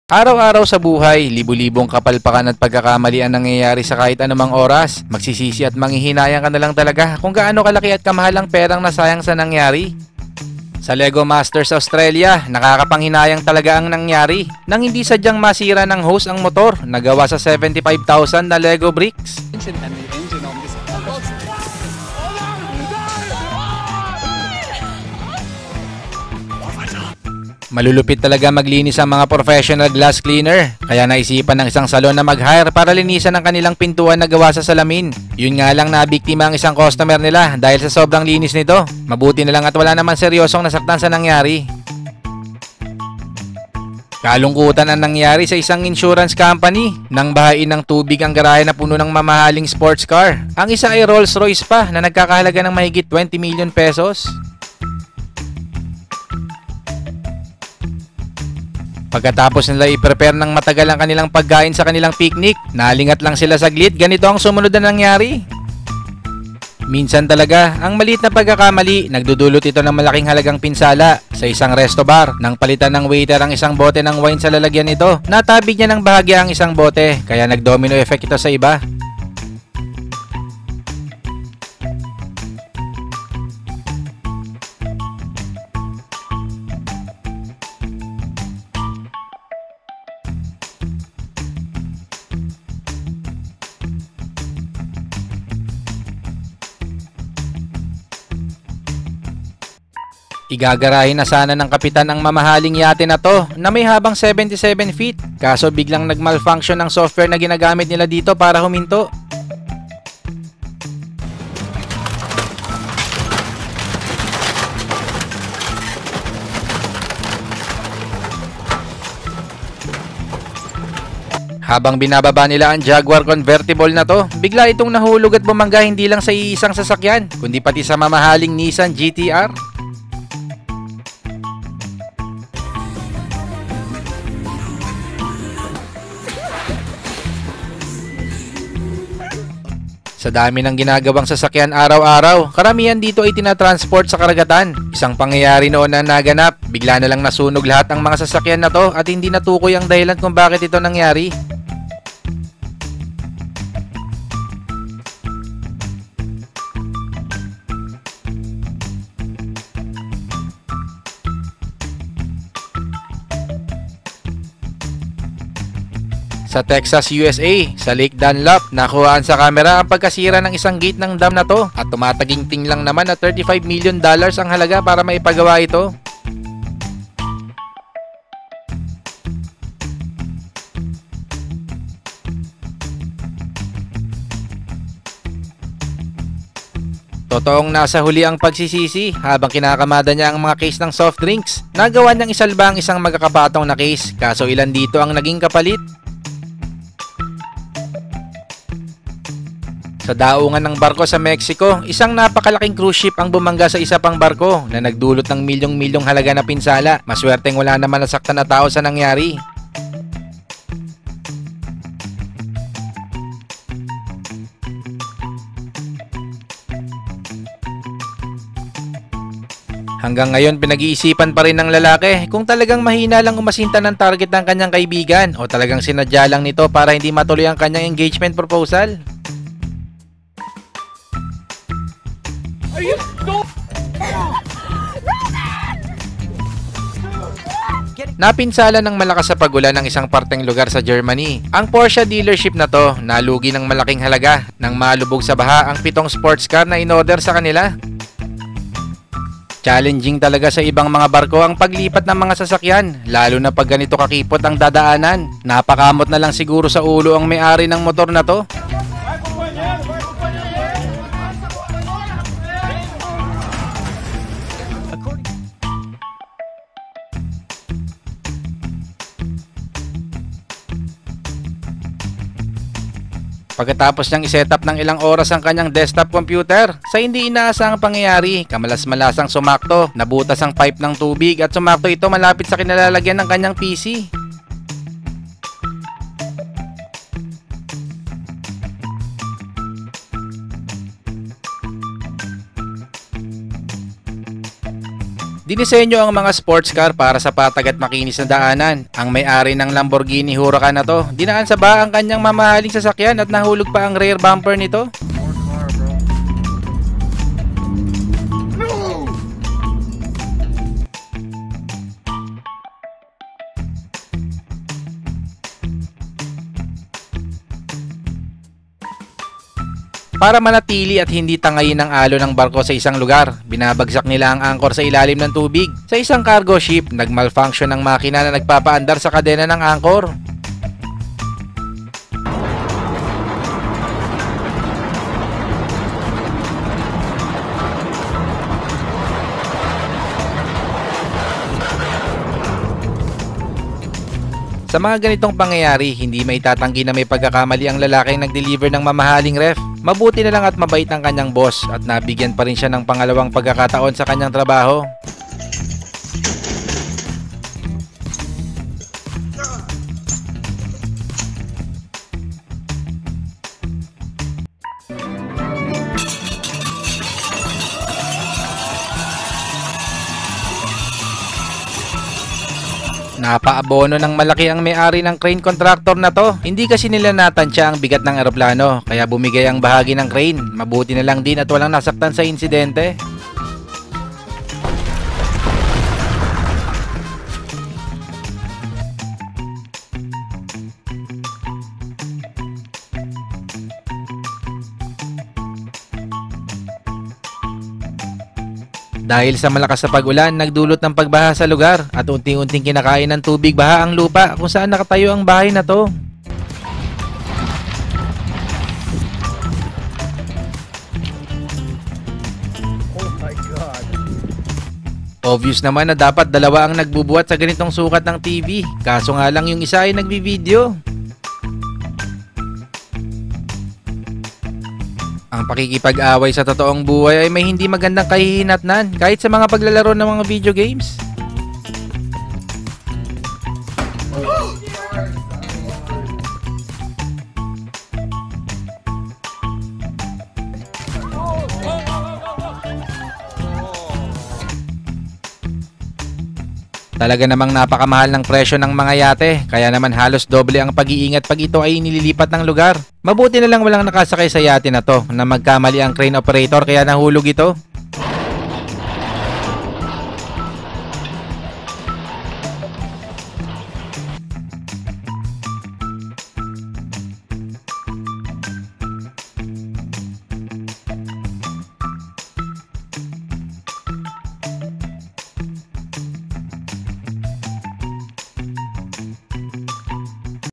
Araw-araw sa buhay, libu-libong kapalpakan at pagkakamali ang nangyayari sa kahit anumang oras. Magsisisi at manghihinayang ka na lang talaga kung gaano kalaki at kamahal ang perang nasayang sa nangyari. Sa Lego Masters Australia, nakakapanghinayang talaga ang nangyari nang hindi sadyang masira ng host ang motor na gawa sa 75,000 na Lego bricks. Malulupit talaga maglinis ang mga professional glass cleaner, kaya naisipan ng isang salon na mag-hire para linisan ang kanilang pintuan na gawa sa salamin. Yun nga lang nabiktima ang isang customer nila dahil sa sobrang linis nito. Mabuti na lang at wala naman seryosong nasaktan sa nangyari. Kalungkutan ang nangyari sa isang insurance company nang bahain ng tubig ang garahe na puno ng mamahaling sports car. Ang isa ay Rolls Royce pa na nagkakahalaga ng mahigit 20 million pesos. Pagkatapos nila i-prepare ng matagal ang kanilang pagkain sa kanilang picnic, nalingat lang sila saglit, ganito ang sumunod na nangyari. Minsan talaga, ang maliit na pagkakamali, nagdudulot ito ng malaking halagang pinsala. Sa isang resto bar, nang palitan ng waiter ang isang bote ng wine sa lalagyan nito, natabig niya ng bahagya ang isang bote, kaya nagdomino effect ito sa iba. Igagarahin na sana ng kapitan ang mamahaling yate na to na may habang 77 feet. Kaso biglang nagmalfunction ang software na ginagamit nila dito para huminto. Habang binababa nila ang Jaguar convertible na to, bigla itong nahulog at bumangga hindi lang sa iisang sasakyan, kundi pati sa mamahaling Nissan GT-R. Sa dami ng ginagawang sasakyan araw-araw, karamihan dito ay tinatransport sa karagatan. Isang pangyayari noon na naganap, bigla na lang nasunog lahat ng mga sasakyan na to at hindi natukoy ang dahilan kung bakit ito nangyari. Sa Texas, USA, sa Lake Dunlap, nakuhaan sa kamera ang pagkasira ng isang gate ng dam na to at tumataginting lang naman na $35 million ang halaga para maipagawa ito. Totoong nasa huli ang pagsisisi habang kinakamada niya ang mga case ng soft drinks. Nagawa niyang isalba ang isang magkakapatong na case, kaso ilan dito ang naging kapalit? Sa daungan ng barko sa Mexico, isang napakalaking cruise ship ang bumangga sa isa pang barko na nagdulot ng milyong-milyong halaga na pinsala. Maswerteng wala naman nasaktan na tao sa nangyari. Hanggang ngayon pinag-iisipan pa rin ng lalaki kung talagang mahina lang umasinta ng target ng kanyang kaibigan o talagang sinadya lang nito para hindi matuloy ang kanyang engagement proposal. Napinsala ng malakas sa pagulan ng isang parteng lugar sa Germany. Ang Porsche dealership na to nalugi ng malaking halaga nang malubog sa baha ang 7 sports car na in-order sa kanila. Challenging talaga sa ibang mga barko ang paglipat ng mga sasakyan, lalo na pag ganito kakipot ang dadaanan. Napakamot na lang siguro sa ulo ang may-ari ng motor na to. Pagkatapos niyang isetup ng ilang oras ang kanyang desktop computer, sa hindi inaasahang pangyayari, kamalas-malasang sumakto, nabutas ang pipe ng tubig at sumakto ito malapit sa kinalalagyan ng kanyang PC. Dinisenyo ang mga sports car para sa patag at makinis na daanan. Ang may-ari ng Lamborghini Huracan na to, dinaan sa baha ang kanyang mamahaling sasakyan at nahulog pa ang rear bumper nito. Para manatili at hindi tangayin ang alo ng barko sa isang lugar, binabagsak nila ang angkor sa ilalim ng tubig. Sa isang cargo ship, nagmalfunction ang makina na nagpapaandar sa kadena ng angkor. Sa mga ganitong pangyayari, hindi maitatanggi na may pagkakamali ang lalaking nag-deliver ng mamahaling ref. Mabuti na lang at mabait ang kanyang boss at nabigyan pa rin siya ng pangalawang pagkakataon sa kanyang trabaho. Napaabono ng malaki ang may-ari ng crane contractor na to. Hindi kasi nila natansya ang bigat ng eroplano, kaya bumigay ang bahagi ng crane. Mabuti na lang din at walang nasaktan sa insidente. Dahil sa malakas na pag-ulan, nagdulot ng pagbaha sa lugar at unting-unting kinakain ng tubig baha ang lupa kung saan nakatayo ang bahay na to. Oh my God. Obvious naman na dapat dalawa ang nagbubuhat sa ganitong sukat ng TV, kaso nga lang yung isa ay nagbibideo. Ang pakikipag-away sa totoong buhay ay may hindi magandang kahihinatnan kahit sa mga paglalaro ng mga video games. Talaga namang napakamahal ng presyo ng mga yate, kaya naman halos doble ang pag-iingat pag ito ay nililipat ng lugar. Mabuti na lang walang nakasakay sa yate na to na magkamali ang crane operator kaya nahulog ito.